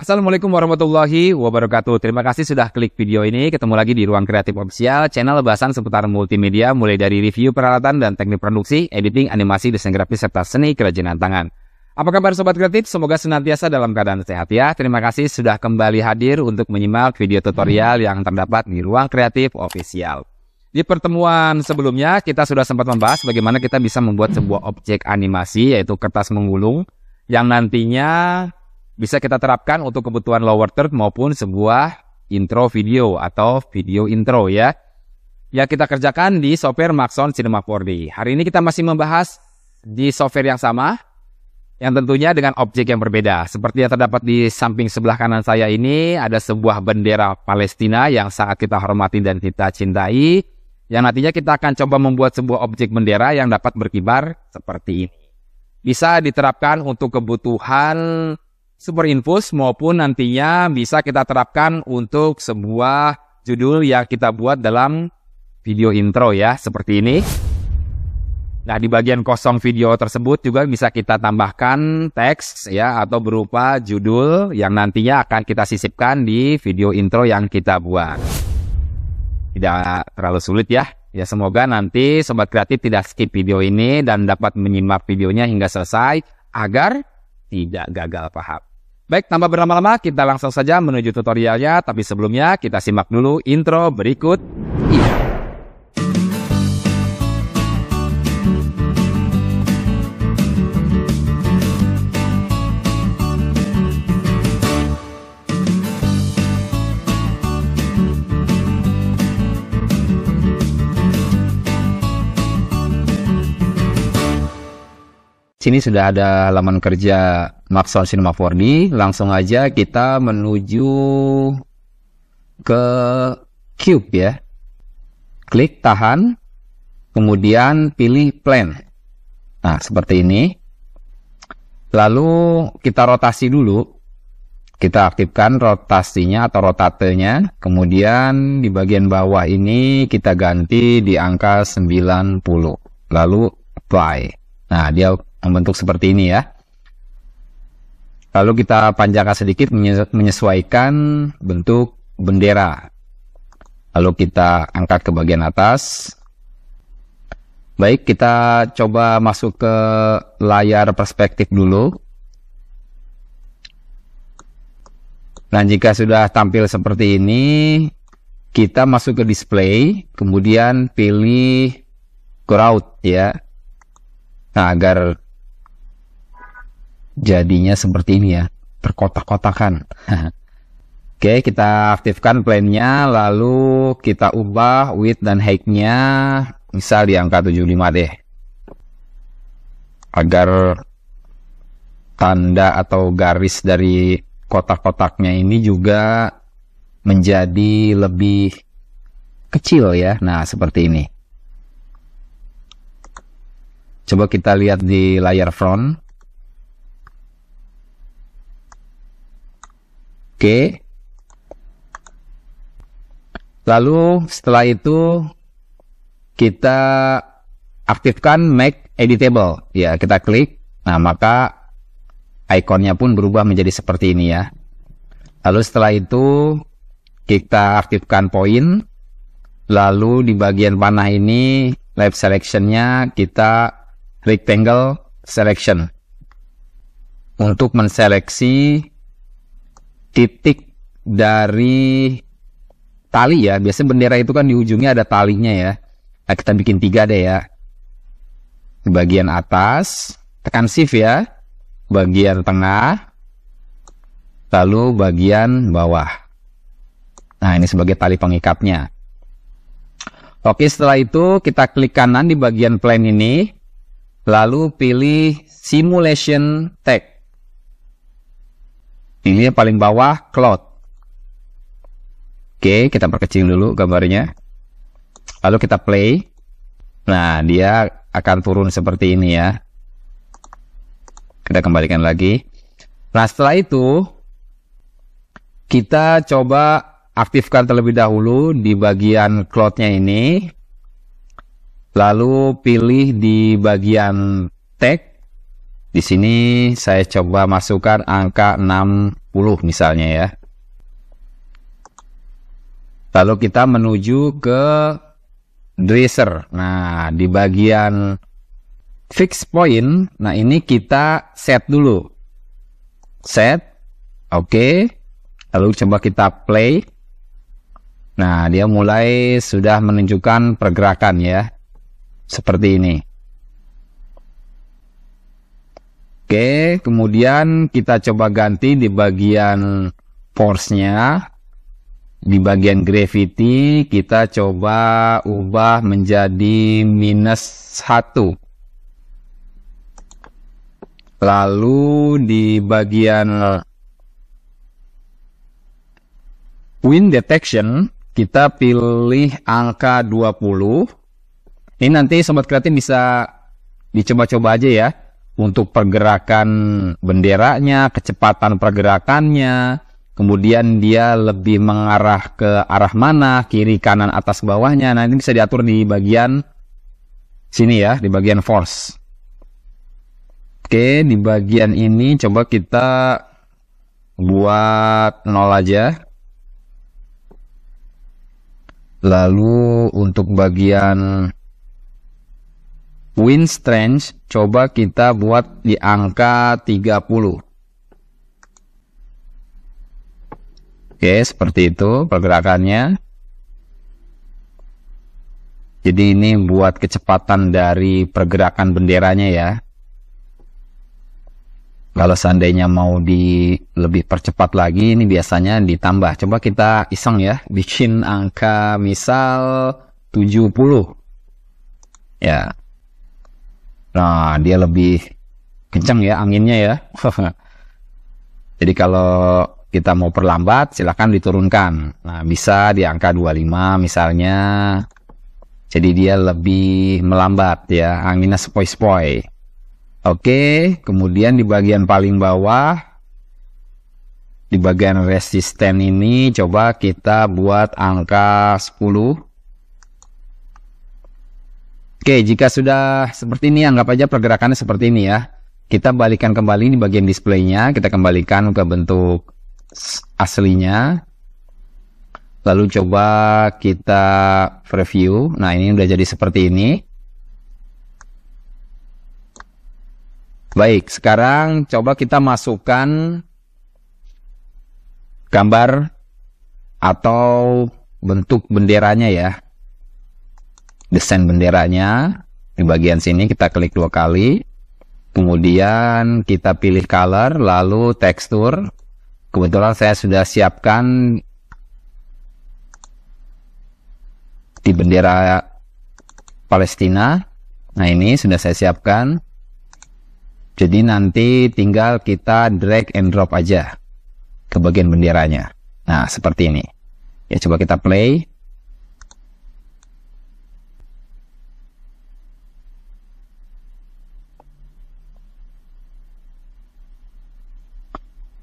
Assalamualaikum warahmatullahi wabarakatuh. Terima kasih sudah klik video ini. Ketemu lagi di Ruang Kreatif Official, channel bahasan seputar multimedia mulai dari review peralatan dan teknik produksi, editing, animasi, desain grafis, serta seni kerajinan tangan. Apa kabar Sobat Kreatif? Semoga senantiasa dalam keadaan sehat ya. Terima kasih sudah kembali hadir untuk menyimak video tutorial yang terdapat di Ruang Kreatif Official. Di pertemuan sebelumnya, kita sudah sempat membahas bagaimana kita bisa membuat sebuah objek animasi, yaitu kertas menggulung, yang nantinya bisa kita terapkan untuk kebutuhan lower third maupun sebuah intro video atau video intro ya. Yang kita kerjakan di software Maxon Cinema 4D. Hari ini kita masih membahas di software yang sama, yang tentunya dengan objek yang berbeda. Seperti yang terdapat di samping sebelah kanan saya ini, ada sebuah bendera Palestina yang sangat kita hormati dan kita cintai. Yang nantinya kita akan coba membuat sebuah objek bendera yang dapat berkibar seperti ini. Bisa diterapkan untuk kebutuhan Superinfus maupun nantinya bisa kita terapkan untuk sebuah judul yang kita buat dalam video intro ya, seperti ini. Nah, di bagian kosong video tersebut juga bisa kita tambahkan teks ya, atau berupa judul yang nantinya akan kita sisipkan di video intro yang kita buat. Tidak terlalu sulit ya. Ya, semoga nanti Sobat Kreatif tidak skip video ini dan dapat menyimak videonya hingga selesai agar tidak gagal paham. Baik, tanpa berlama-lama kita langsung saja menuju tutorialnya, tapi sebelumnya kita simak dulu intro berikut ini. Sini sudah ada halaman kerja Maxon Cinema 4D. Langsung aja kita menuju ke Cube ya. Klik tahan, kemudian pilih Plan. Nah, seperti ini. Lalu kita rotasi dulu. Kita aktifkan rotasinya atau rotatenya. Kemudian di bagian bawah ini kita ganti di angka 90. Lalu apply. Nah, dia membentuk seperti ini ya. Lalu kita panjangkan sedikit menyesuaikan bentuk bendera. Lalu kita angkat ke bagian atas. Baik, kita coba masuk ke layar perspektif dulu. Nah, jika sudah tampil seperti ini, kita masuk ke display, kemudian pilih crowd ya. Nah, agar jadinya seperti ini ya, terkotak-kotakan. Oke, kita aktifkan plan-nya, lalu kita ubah width dan height-nya, misal di angka 75 deh. Agar tanda atau garis dari kotak-kotaknya ini juga menjadi lebih kecil ya. Nah, seperti ini. Coba kita lihat di layar front. Oke. Lalu setelah itu kita aktifkan Make Editable. Ya, kita klik. Nah, maka ikonnya pun berubah menjadi seperti ini ya. Lalu setelah itu kita aktifkan point. Lalu di bagian panah ini Left Selection-nya kita Rectangle Selection. Untuk menseleksi titik dari tali ya. Biasanya bendera itu kan di ujungnya ada talinya ya. Nah, kita bikin 3 deh ya. Di bagian atas, tekan shift ya. Bagian tengah, lalu bagian bawah. Nah, ini sebagai tali pengikatnya. Oke, setelah itu kita klik kanan di bagian plan ini. Lalu pilih Simulation Tag. Ini yang paling bawah, Cloud. Oke, kita perkecil dulu gambarnya. Lalu kita play. Nah, dia akan turun seperti ini ya. Kita kembalikan lagi. Nah, setelah itu kita coba aktifkan terlebih dahulu di bagian cloud-nya ini. Lalu pilih di bagian tag. Di sini saya coba masukkan angka 60 misalnya ya. Lalu kita menuju ke dresser. Nah, di bagian fix point, nah ini kita set dulu. Set, oke. Lalu coba kita play. Nah, dia mulai sudah menunjukkan pergerakan ya. Seperti ini. Oke, kemudian kita coba ganti di bagian force-nya. Di bagian gravity kita coba ubah menjadi -1. Lalu di bagian wind detection kita pilih angka 20. Ini nanti Sobat Kreatif bisa dicoba-coba aja ya. Untuk pergerakan benderanya, kecepatan pergerakannya, kemudian dia lebih mengarah ke arah mana, kiri, kanan, atas, bawahnya. Nah, ini bisa diatur di bagian sini ya, di bagian force. Oke, di bagian ini coba kita buat 0 aja. Lalu untuk bagian wind strength coba kita buat di angka 30. Oke, seperti itu pergerakannya. Jadi ini buat kecepatan dari pergerakan benderanya ya. Kalau seandainya mau lebih percepat lagi, ini biasanya ditambah. Coba kita iseng ya, bikin angka misal 70. Ya. Nah, dia lebih kencang ya anginnya ya. Jadi kalau kita mau perlambat, silahkan diturunkan. Nah, bisa di angka 25 misalnya. Jadi dia lebih melambat ya, anginnya sepoi-sepoi. Oke, kemudian di bagian paling bawah, di bagian resisten ini, coba kita buat angka 10. Oke, jika sudah seperti ini, anggap aja pergerakannya seperti ini ya. Kita balikan kembali di bagian displaynya, kita kembalikan ke bentuk aslinya. Lalu coba kita preview. Nah, ini udah jadi seperti ini. Baik, sekarang coba kita masukkan gambar atau bentuk benderanya ya. Desain benderanya di bagian sini kita klik 2 kali, kemudian kita pilih color, lalu tekstur. Kebetulan saya sudah siapkan di bendera Palestina. Nah, ini sudah saya siapkan. Jadi nanti tinggal kita drag and drop aja ke bagian benderanya. Nah, seperti ini. Ya, coba kita play.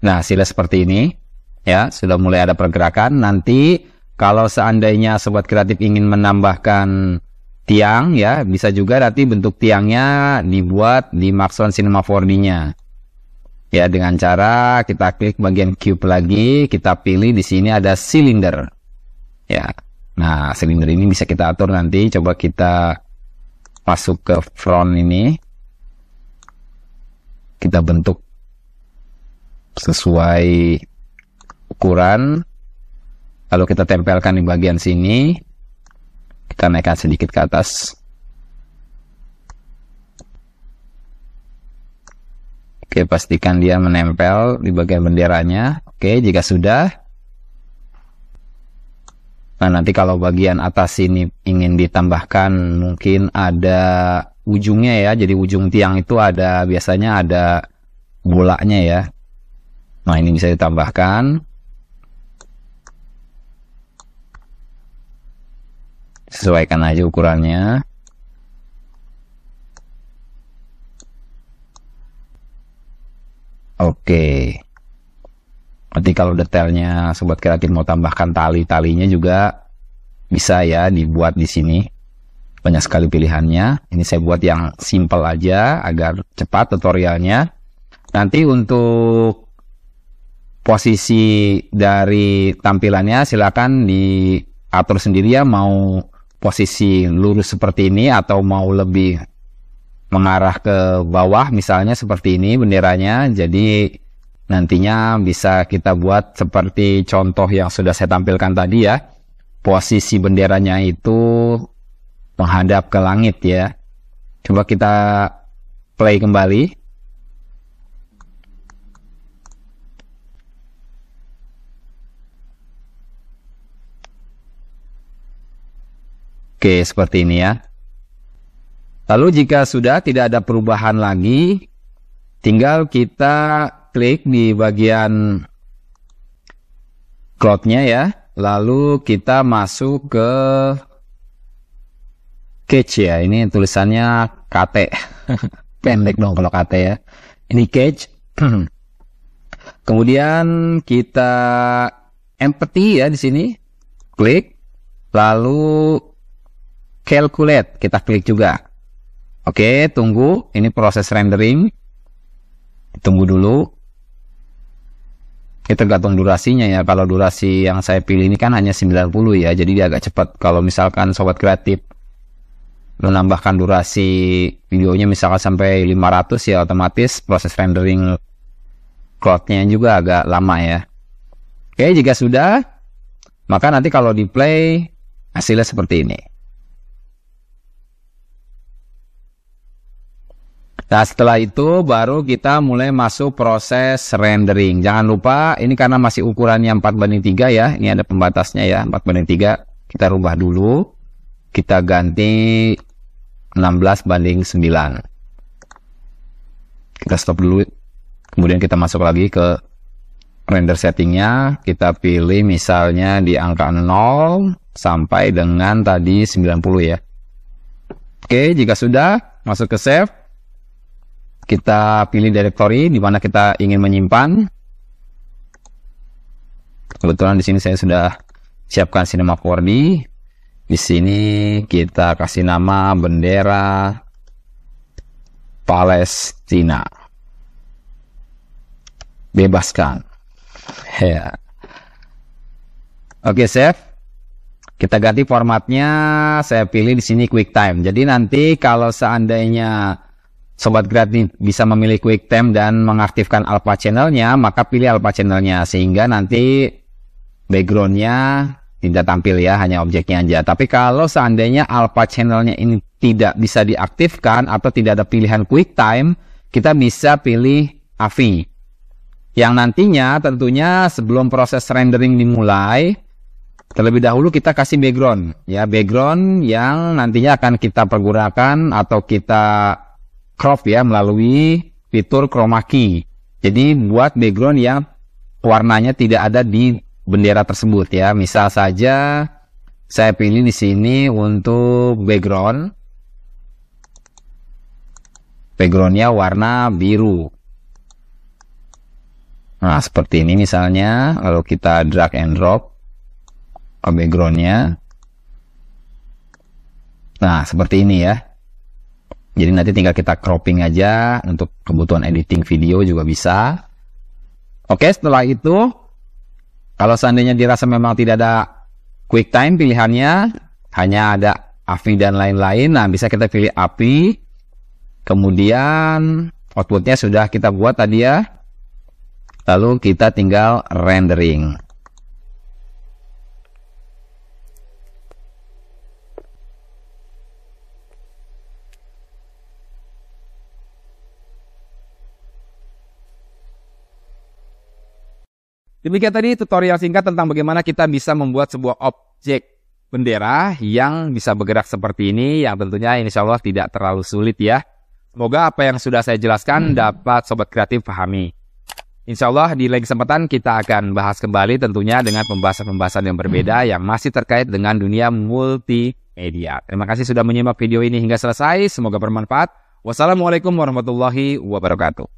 Nah, hasilnya seperti ini. Ya, sudah mulai ada pergerakan. Nanti kalau seandainya Sobat Kreatif ingin menambahkan tiang, ya bisa juga nanti bentuk tiangnya dibuat di Maxon Cinema 4D-nya. Ya, dengan cara kita klik bagian cube lagi, kita pilih di sini ada silinder. Ya, nah silinder ini bisa kita atur nanti. Coba kita masuk ke front ini, kita bentuk sesuai ukuran, lalu kita tempelkan di bagian sini, kita naikkan sedikit ke atas. Oke, pastikan dia menempel di bagian benderanya. Oke, jika sudah, nah nanti kalau bagian atas ini ingin ditambahkan, mungkin ada ujungnya ya, jadi ujung tiang itu ada, biasanya ada bolanya ya. Nah, ini bisa ditambahkan. Sesuaikan aja ukurannya. Oke. Nanti kalau detailnya Sobat Kreatif mau tambahkan tali-talinya juga bisa ya dibuat di sini. Banyak sekali pilihannya. Ini saya buat yang simple aja agar cepat tutorialnya. Nanti untuk posisi dari tampilannya silakan diatur sendiri ya, mau posisi lurus seperti ini atau mau lebih mengarah ke bawah misalnya seperti ini benderanya. Jadi nantinya bisa kita buat seperti contoh yang sudah saya tampilkan tadi ya. Posisi benderanya itu menghadap ke langit ya. Coba kita play kembali. Oke, seperti ini ya. Lalu jika sudah tidak ada perubahan lagi, tinggal kita klik di bagian cloud-nya ya. Lalu kita masuk ke cache ya. Ini tulisannya KT. Pendek dong kalau KT ya. Ini cache. Kemudian kita empty ya di sini. Klik. Lalu calculate. Kita klik juga. Oke, tunggu. Ini proses rendering. Tunggu dulu. Itu tergantung durasinya ya. Kalau durasi yang saya pilih ini kan hanya 90 ya. Jadi dia agak cepat. Kalau misalkan sobat kreatif menambahkan durasi videonya misalkan sampai 500 ya, otomatis proses rendering cloud-nya juga agak lama ya. Oke, jika sudah, maka nanti kalau di play hasilnya seperti ini. Nah, setelah itu baru kita mulai masuk proses rendering. Jangan lupa, ini karena masih ukurannya 4:3 ya. Ini ada pembatasnya ya, 4:3. Kita rubah dulu. Kita ganti 16:9. Kita stop dulu. Kemudian kita masuk lagi ke render settingnya. Kita pilih misalnya di angka 0 sampai dengan tadi 90 ya. Oke, jika sudah, masuk ke save. Kita pilih directory di mana kita ingin menyimpan. Kebetulan di sini saya sudah siapkan Cinema 4D. Di sini kita kasih nama bendera Palestina. Bebaskan. Ya. Oke, save. Kita ganti formatnya. Saya pilih di sini QuickTime. Jadi nanti kalau seandainya sobat kreatif bisa memilih QuickTime dan mengaktifkan Alpha channelnya, maka pilih Alpha channelnya sehingga nanti backgroundnya tidak tampil ya, hanya objeknya aja. Tapi kalau seandainya Alpha channelnya ini tidak bisa diaktifkan atau tidak ada pilihan QuickTime, kita bisa pilih AVI. Yang nantinya tentunya sebelum proses rendering dimulai, terlebih dahulu kita kasih background ya, background yang nantinya akan kita pergunakan atau kita crop ya melalui fitur chroma key. Jadi buat background yang warnanya tidak ada di bendera tersebut ya. Misal saja saya pilih di sini untuk backgroundnya warna biru. Nah, seperti ini misalnya. Lalu kita drag and drop ke backgroundnya. Nah, seperti ini ya. Jadi nanti tinggal kita cropping aja, untuk kebutuhan editing video juga bisa. Oke, setelah itu, kalau seandainya dirasa memang tidak ada QuickTime pilihannya, hanya ada AVI dan lain-lain, nah bisa kita pilih AVI. Kemudian outputnya sudah kita buat tadi ya. Lalu kita tinggal rendering. Demikian tadi tutorial singkat tentang bagaimana kita bisa membuat sebuah objek bendera yang bisa bergerak seperti ini, yang tentunya insya Allah tidak terlalu sulit ya. Semoga apa yang sudah saya jelaskan dapat sobat kreatif pahami. Insya Allah di lain kesempatan kita akan bahas kembali tentunya dengan pembahasan-pembahasan yang berbeda yang masih terkait dengan dunia multimedia. Terima kasih sudah menyimak video ini hingga selesai, semoga bermanfaat. Wassalamualaikum warahmatullahi wabarakatuh.